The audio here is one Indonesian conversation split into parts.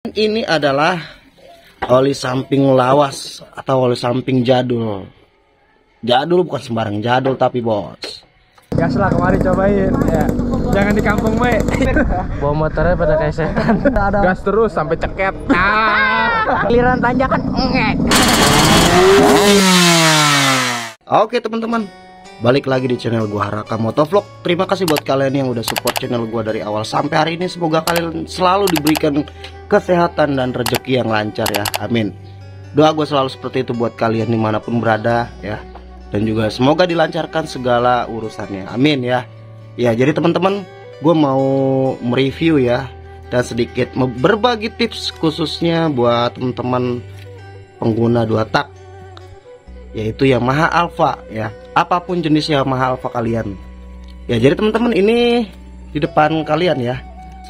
Ini adalah oli samping lawas atau oli samping jadul. Jadul bukan sembarang jadul tapi bos. Gas lah kemari cobain ya. Jangan di kampung we. Bawa motornya pada kayak setan. Gas terus sampai ceket. Giliran tanjakan engek. Oke teman-teman, balik lagi di channel gua Haraka Motovlog. Terima kasih buat kalian yang udah support channel gua dari awal sampai hari ini. Semoga kalian selalu diberikan kesehatan dan rezeki yang lancar ya, amin. Doa gue selalu seperti itu buat kalian dimanapun berada ya. Dan juga semoga dilancarkan segala urusannya, amin ya. Ya jadi teman-teman, gue mau mereview ya, dan sedikit berbagi tips khususnya buat teman-teman pengguna 2 tak, yaitu Yamaha Alpha ya. Apapun jenis Yamaha Alpha kalian ya. Jadi teman-teman, ini di depan kalian ya,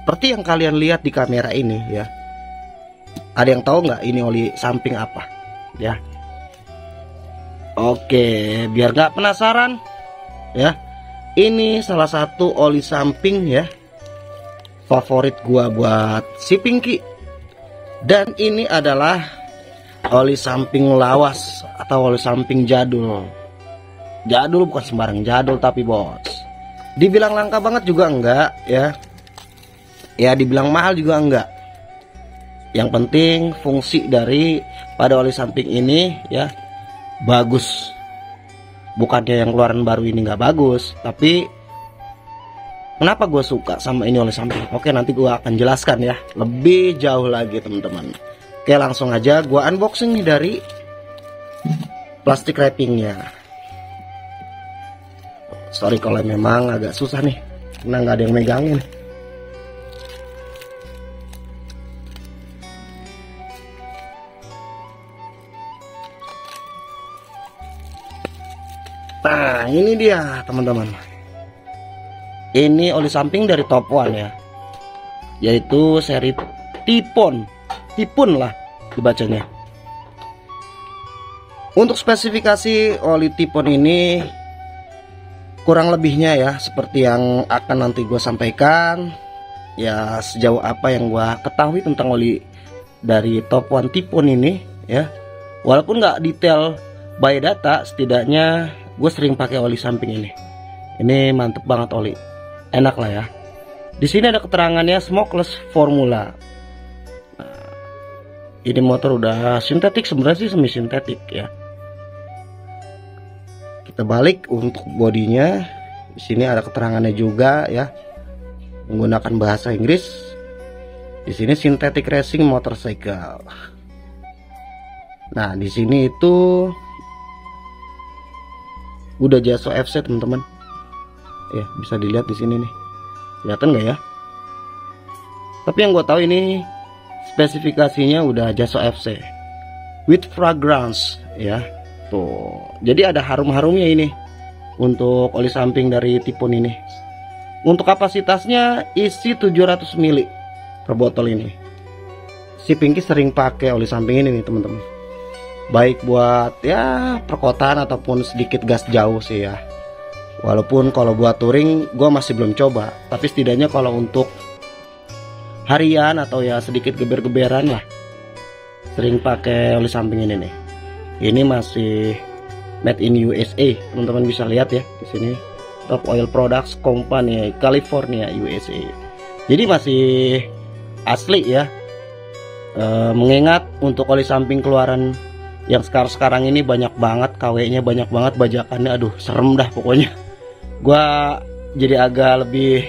seperti yang kalian lihat di kamera ini ya. Ada yang tahu nggak ini oli samping apa ya? Oke, biar nggak penasaran ya, ini salah satu oli samping ya favorit gua buat si Pinky. Dan ini adalah oli samping lawas atau oli samping jadul. Jadul bukan sembarang jadul tapi bos. Dibilang langka banget juga enggak ya. Ya dibilang mahal juga enggak. Yang penting fungsi dari pada oli samping ini ya bagus. Bukannya yang keluaran baru ini nggak bagus, tapi kenapa gue suka sama ini oli samping? Oke, nanti gue akan jelaskan ya lebih jauh lagi teman-teman. Oke, langsung aja gue unboxing nih dari plastik wrappingnya. Sorry kalau memang agak susah nih karena nggak ada yang megangin. Nah ini dia teman-teman, ini oli samping dari Top One ya, yaitu seri Tipon lah dibacanya. Untuk spesifikasi oli Tipon ini kurang lebihnya ya seperti yang akan nanti gue sampaikan ya. Sejauh apa yang gue ketahui tentang oli dari Top One Tipon ini ya, walaupun nggak detail by data, setidaknya gue sering pakai oli samping ini. Ini mantep banget oli, enak lah ya. Di sini ada keterangannya smokeless formula. Nah, ini motor udah sintetik, sebenarnya sih semi sintetik ya. Kita balik untuk bodinya. Di sini ada keterangannya juga ya, menggunakan bahasa Inggris. Di sini synthetic racing motorcycle. Nah di sini itu udah JASO FC teman-teman ya, bisa dilihat di sini nih, kelihatan nggak ya? Tapi yang gue tahu ini spesifikasinya udah JASO FC with fragrance ya tuh. Jadi ada harum-harumnya ini untuk oli samping dari Tipon ini. Untuk kapasitasnya isi 700 ml per botol ini. Si Pinky sering pakai oli samping ini nih teman-teman, baik buat ya perkotaan ataupun sedikit gas jauh sih ya. Walaupun kalau buat touring gue masih belum coba, tapi setidaknya kalau untuk harian atau ya sedikit geber-geberan lah, sering pakai oli samping ini nih. Ini masih made in USA, teman-teman bisa lihat ya di sini, Top Oil Products Company California USA. Jadi masih asli ya. Mengingat untuk oli samping keluaran yang sekarang ini banyak banget KW-nya, banyak banget bajakannya, aduh serem dah pokoknya. Gua jadi agak lebih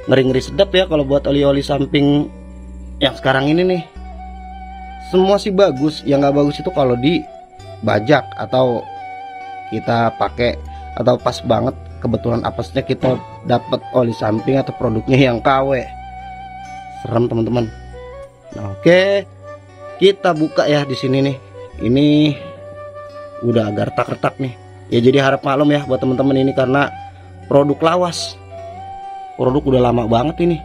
ngeri-ngeri sedap ya kalau buat oli-oli samping yang sekarang ini nih. Semua sih bagus, yang nggak bagus itu kalau dibajak atau kita pakai atau pas banget kebetulan apesnya kita dapat oli samping atau produknya yang KW. Serem teman-teman. Nah, oke, kita buka ya di sini nih. Ini udah agak retak-retak nih ya, jadi harap maklum ya buat teman-teman ini karena produk lawas, produk udah lama banget ini.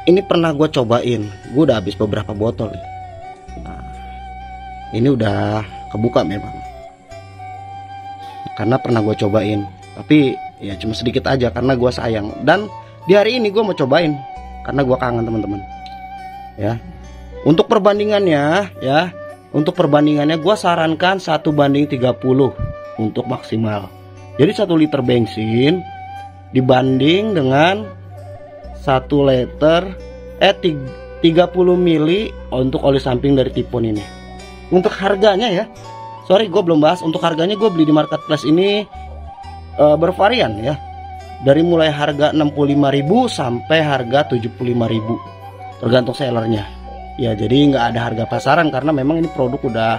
Ini pernah gue cobain, gue udah habis beberapa botol nih. Nah, ini udah kebuka memang karena pernah gue cobain, tapi ya cuma sedikit aja karena gue sayang. Dan di hari ini gue mau cobain karena gua kangen teman-teman. Ya. Untuk perbandingannya ya, gua sarankan 1:30 untuk maksimal. Jadi 1 liter bensin dibanding dengan 1 liter 30 mili untuk oli samping dari Tipon ini. Untuk harganya ya, sorry gue belum bahas. Untuk harganya gue beli di marketplace ini bervarian ya, dari mulai harga 65.000 sampai harga 75.000 tergantung sellernya ya. Jadi nggak ada harga pasaran karena memang ini produk udah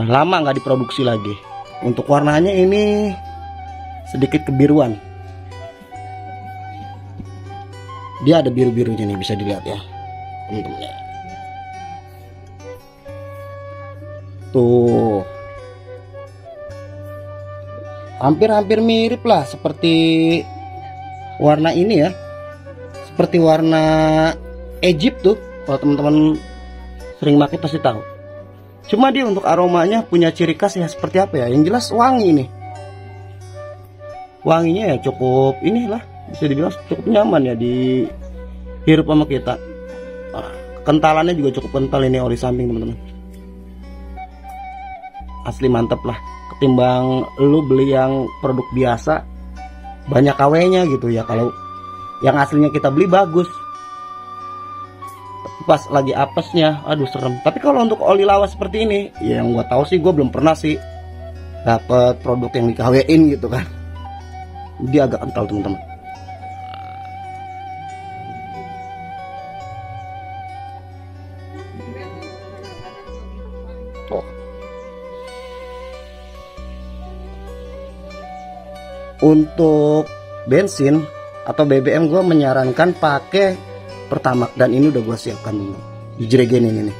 lama nggak diproduksi lagi. Untuk warnanya ini sedikit kebiruan, dia ada biru-birunya nih, bisa dilihat ya teman-teman. Tuh hampir-hampir mirip lah seperti warna ini ya, seperti warna Egypt tuh. Kalau teman-teman sering pakai pasti tahu. Cuma dia untuk aromanya punya ciri khas ya, seperti apa ya, yang jelas wangi nih. Wanginya ya cukup inilah, bisa dibilang cukup nyaman ya dihirup sama kita. Kentalannya juga cukup kental ini oli samping teman-teman. Asli mantep lah, ketimbang lu beli yang produk biasa banyak KW-nya gitu ya. Kalau yang aslinya kita beli bagus, tapi pas lagi apesnya aduh serem. Tapi kalau untuk oli lawas seperti ini ya, yang gua tahu sih, gua belum pernah sih dapet produk yang di KW-in gitu kan. Dia agak kental teman-teman. Untuk bensin atau BBM gue menyarankan pakai Pertamax, dan ini udah gue siapkan dulu di jerigen ini nih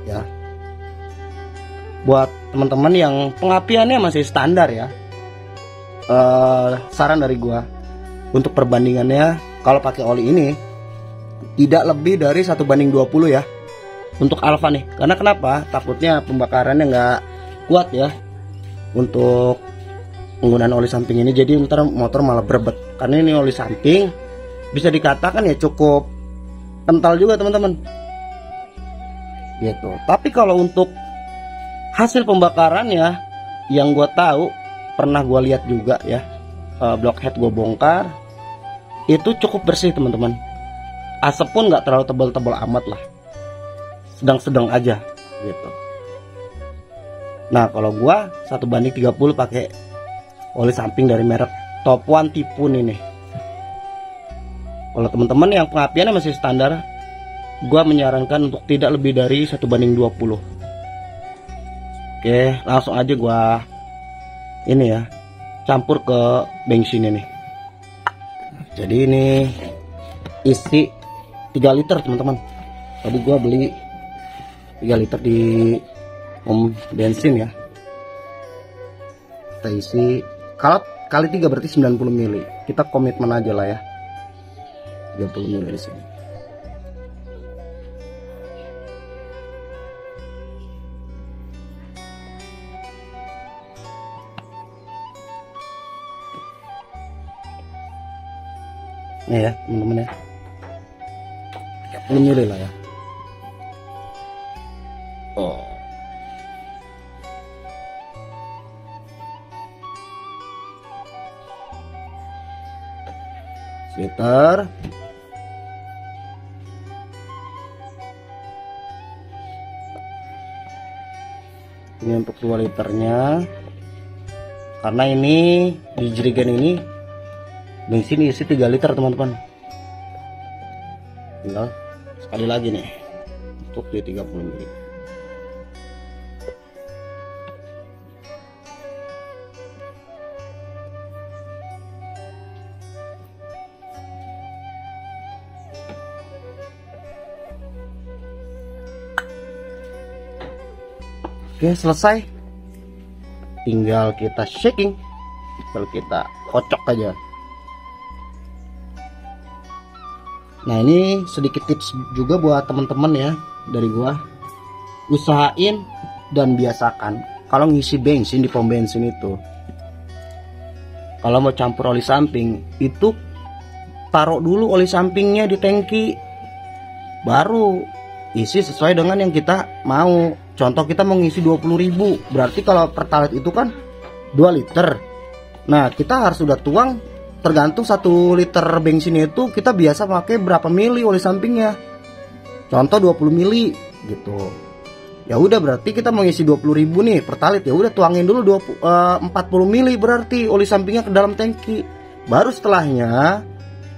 ya. Buat teman-teman yang pengapiannya masih standar ya, saran dari gue untuk perbandingannya, kalau pakai oli ini tidak lebih dari 1:20 ya untuk Alfa nih. Karena kenapa? Takutnya pembakarannya nggak kuat ya untuk penggunaan oli samping ini, jadi ntar motor malah berebet. Karena ini oli samping bisa dikatakan ya cukup kental juga teman-teman gitu. Tapi kalau untuk hasil pembakarannya, yang gue tahu, pernah gue lihat juga ya, blockhead gue bongkar, itu cukup bersih teman-teman. Asap pun nggak terlalu tebal-tebal amat lah, sedang-sedang aja gitu. Nah kalau gue 1:30 pakai oli samping dari merek Top One Tipon ini. Kalau teman-teman yang pengapiannya masih standar, gua menyarankan untuk tidak lebih dari 1:20. Oke, langsung aja gua ini ya, campur ke bensin ini. Jadi ini isi 3 liter teman-teman. Tadi gua beli 3 liter di bensin ya. Kita isi, kalau kali 3 berarti 90 mili. Kita komitmen aja lah ya, 30 mili di sini. Nih ya teman-teman ya, 30 mili lah ya. Oh, liter. Ini untuk 2 liternya, karena ini di jerigen ini bensin isi 3 liter teman-teman. Tinggal sekali lagi nih untuk di 30 mili. Oke, selesai. Tinggal kita shaking, tinggal kita kocok aja. Nah, ini sedikit tips juga buat teman-teman ya dari gua. Usahain dan biasakan kalau ngisi bensin di pom bensin itu, kalau mau campur oli samping itu taruh dulu oli sampingnya di tangki, baru isi sesuai dengan yang kita mau. Contoh kita mau ngisi 20.000, berarti kalau pertalite itu kan 2 liter. Nah kita harus sudah tuang, tergantung 1 liter bensin itu kita biasa pakai berapa mili oli sampingnya. Contoh 20 mili gitu. Ya udah berarti kita mau ngisi 20.000 nih pertalite, ya udah tuangin dulu 40 mili berarti oli sampingnya ke dalam tangki. Baru setelahnya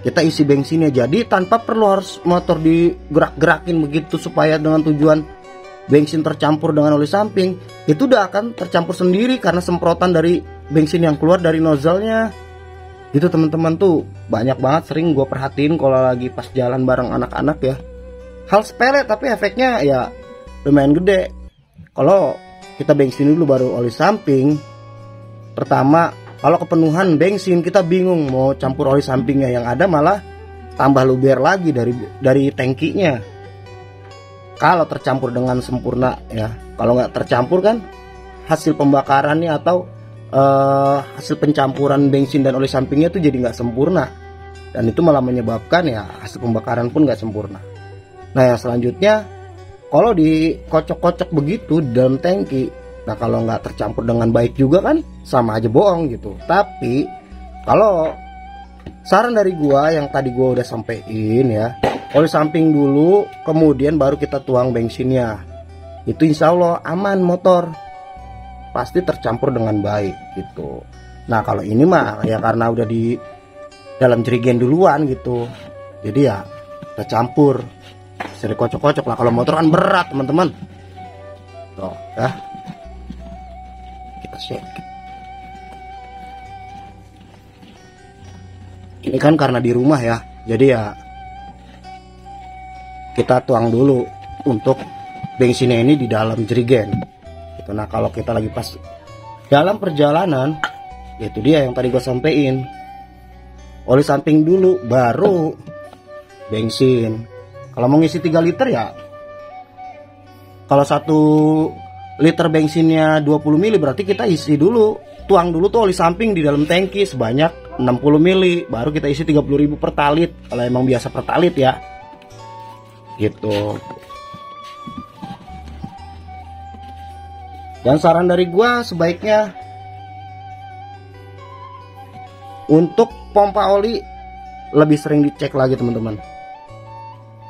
kita isi bensinnya. Jadi tanpa perlu harus motor digerak-gerakin begitu supaya dengan tujuan bensin tercampur dengan oli samping, itu udah akan tercampur sendiri karena semprotan dari bensin yang keluar dari nozzle-nya. Itu teman-teman tuh banyak banget sering gue perhatiin kalau lagi pas jalan bareng anak-anak ya. Hal sepele tapi efeknya ya lumayan gede. Kalau kita bensin dulu baru oli samping, pertama kalau kepenuhan bensin kita bingung mau campur oli sampingnya, yang ada malah tambah luber lagi dari tangkinya. Kalau tercampur dengan sempurna ya, kalau nggak tercampur kan hasil pembakarannya atau hasil pencampuran bensin dan oli sampingnya itu jadi nggak sempurna, dan itu malah menyebabkan ya hasil pembakaran pun nggak sempurna. Nah yang selanjutnya, kalau dikocok-kocok begitu di dalam tangki, nah kalau nggak tercampur dengan baik juga kan sama aja bohong gitu. Tapi kalau saran dari gua yang tadi gua udah sampein ya, oli samping dulu, kemudian baru kita tuang bensinnya. Itu insya Allah aman motor, pasti tercampur dengan baik gitu. Nah kalau ini mah ya karena udah di dalam jerigen duluan gitu, jadi ya tercampur, sering kocok-kocok lah. Kalau motor kan berat teman-teman. Tuh ya, kita cek. Ini kan karena di rumah ya, jadi ya kita tuang dulu untuk bensinnya ini di dalam jerigen gitu. Nah kalau kita lagi pas dalam perjalanan, itu dia yang tadi gue sampein, oli samping dulu baru bensin. Kalau mau ngisi 3 liter ya, kalau 1 liter bensinnya 20 mili, berarti kita isi dulu, tuang dulu tuh oli samping di dalam tangki sebanyak 60 mili, baru kita isi 30.000 pertalite kalau emang biasa pertalite ya gitu. Dan saran dari gua sebaiknya untuk pompa oli lebih sering dicek lagi teman-teman,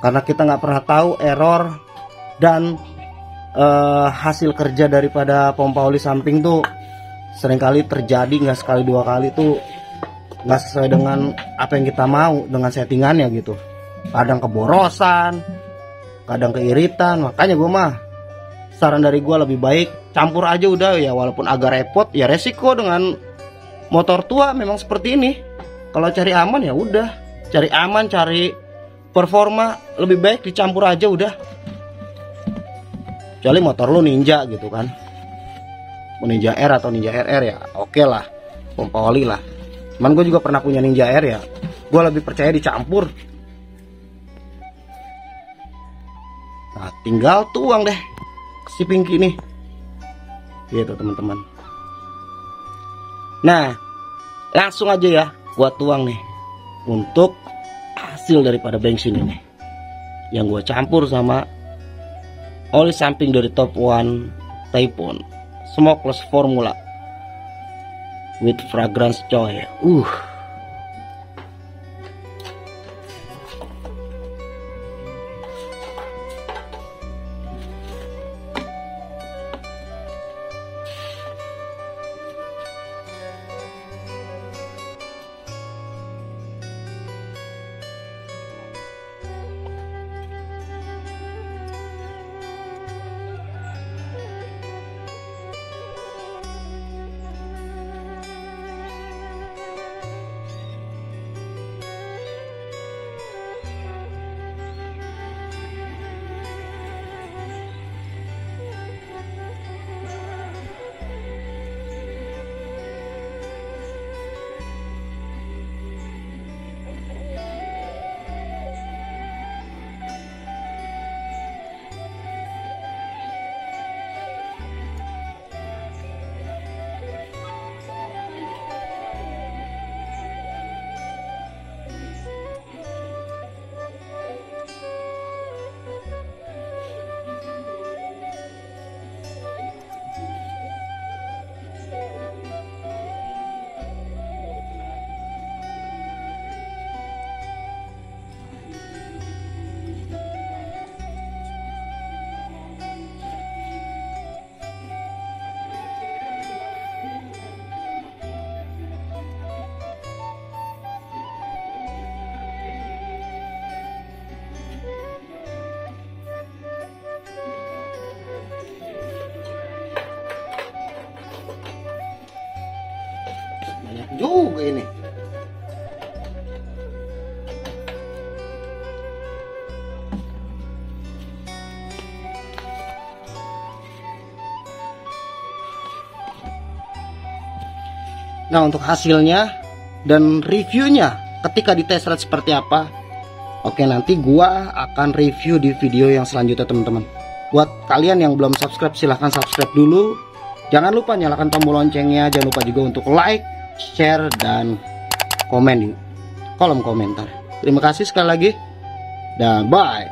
karena kita nggak pernah tahu error dan hasil kerja daripada pompa oli samping tuh seringkali terjadi, nggak sekali 2 kali tuh nggak sesuai dengan apa yang kita mau dengan settingannya gitu. Kadang keborosan, kadang keiritan. Makanya gue mah saran dari gue lebih baik campur aja udah ya, walaupun agak repot ya, resiko dengan motor tua memang seperti ini. Kalau cari aman ya udah, cari aman, cari performa, lebih baik dicampur aja udah. Kecuali motor lu Ninja gitu kan, mau Ninja R atau Ninja RR ya oke lah, pompa oli lah. Cuman gue juga pernah punya Ninja R ya, gue lebih percaya dicampur. Nah tinggal tuang deh si Pinky nih gitu teman-teman. Nah langsung aja ya gua tuang nih untuk hasil daripada bensin ini yang gua campur sama oli samping dari Top One Typhoon Smokeless Formula with fragrance coy. Nah, untuk hasilnya dan reviewnya ketika di test ride seperti apa, oke, nanti gua akan review di video yang selanjutnya teman-teman. Buat kalian yang belum subscribe, silahkan subscribe dulu. Jangan lupa nyalakan tombol loncengnya. Jangan lupa juga untuk like, share, dan komen di kolom komentar. Terima kasih sekali lagi, dan bye.